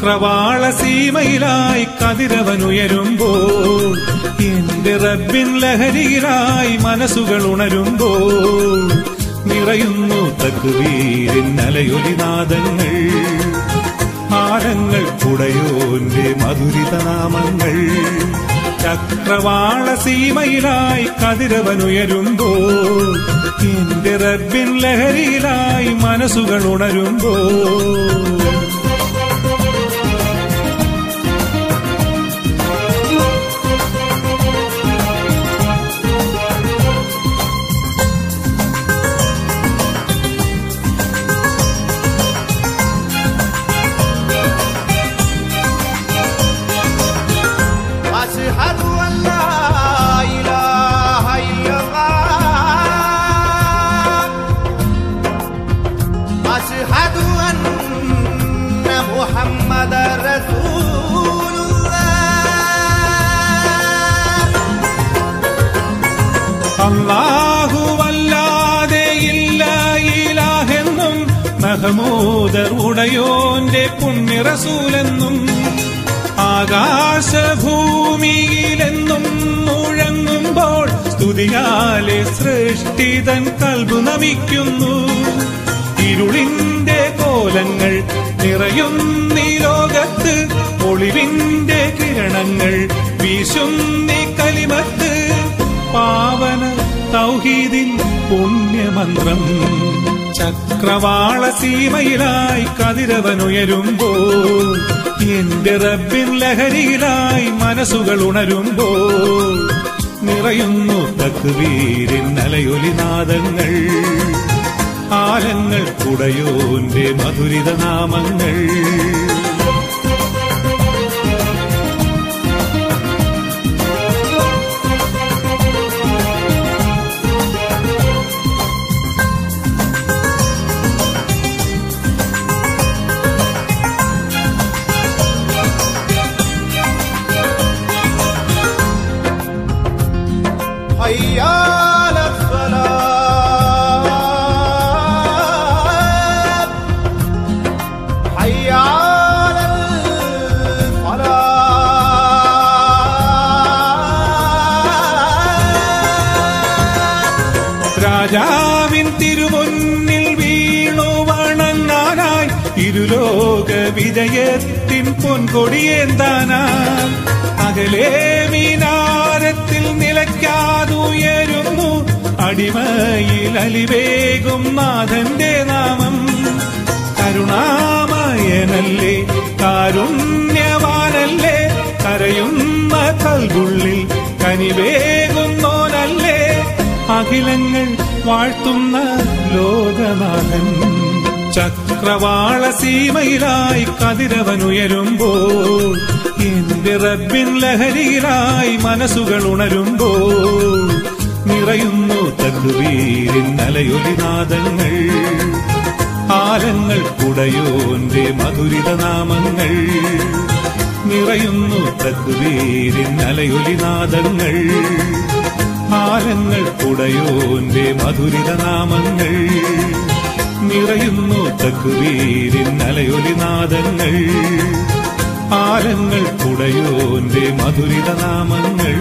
ചക്രവാള സീമയിലായി കതിരവനുയരുമ്പോൾ എന്റെ റബ്ബിൻ ലഹരിയിലായി മനസ്സുകൾ ഉണരുമ്പോൾ നിറയുന്നു തക്ബീരിൻ അലയൊലിനാദങ്ങൾ, ആരങ്ങൾ കുടയോന്റെ മധുരിതനാമങ്ങൾ. ചക്രവാള സീമയിലായി കതിരവനുയരുമ്പോൾ എന്റെ റബ്ബിൻ ലഹരിയിലായി മനസ്സുകൾ ഉണരുമ്പോൾ അല്ലാഹുവല്ലാതെ ഇല്ല ഇലാഹെന്നും മഹമൂദർ ഉടയോന്റെ പുണ്യ റസൂലെന്നും ആകാശഭൂമിയിലെന്നും മുഴങ്ങുമ്പോൾ സ്തുതിയാലെ സൃഷ്ടിതൻ കൽബ് നമിക്കുന്നു. ഇരുളിന്റെ കോലങ്ങൾ നിറയുന്നീ ലോകത്ത് ഒളിവിന്റെ കിരണങ്ങൾ വീശുന്നീ കലിമത്ത് പാവന തൗഹീദിൻ പുണ്യമന്ത്രം. ചക്രവാള സീമയിലായി കതിരവനുയരുമ്പോൾ എന്റെ റബ്ബിൻ ലഹരിയിലായി മനസ്സുകൾ ഉണരുമ്പോൾ നിറയുന്നു തക്ബീരിൻ അലയൊലിനാദങ്ങൾ, ആലങ്ങൾ കുടയോന്റെ മധുരിതനാമങ്ങൾ. രാജാവിൻ തിരുമുന്നിൽ വീണു വണങ്ങാനായി ഇരുലോക വിജയത്തിൻ പൊൻകൊടിയേന്താനായി അകലെ മിനാരത്തിൽ നിലയ്ക്കാതുയരുന്നു അടിമയിൽ അലിവേകും നാഥന്റെ നാമം. കരുണാമയനല്ലേ കാരുണ്യവാനല്ലേ കരയുന്ന കൽബുള്ളിൽ കനിവേകുന്നോനല്ലേ അഖിലങ്ങൾ വാഴ്ത്തുന്ന ലോകനാഥൻ. ചക്രവാള സീമയിലായി കതിരവനുയരുമ്പോൾ എന്റെ റബ്ബിൻ ലഹരിയിലായി മനസ്സുകൾ ഉണരുമ്പോൾ നിറയുന്നു തക്ബീരിൻ അലയൊലിനാദങ്ങൾ, ആലങ്ങൾ കുടയോന്റെ മധുരിതനാമങ്ങൾ. നിറയുന്നു തക്ബീരിൻ അലയൊലിനാദങ്ങൾ, ആലങ്ങൾ കുടയോന്റെ മധുരിതനാമങ്ങൾ. നിറയുന്നു തക്ബീരിൻ അലയൊലിനാദങ്ങൾ, ആലങ്ങൾ കുടയോന്റെ മധുരിതനാമങ്ങൾ.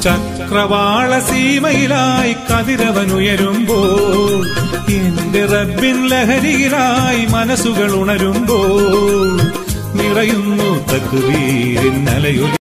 ചക്രവാള സീമയിലായി കതിരവനുയരുമ്പോൾ എന്റെ റബ്ബിൻ ലഹരിയിലായി മനസ്സുകൾ ഉണരുമ്പോൾ നിറയുന്നു തക്ബീരിൻ അലയൊലി.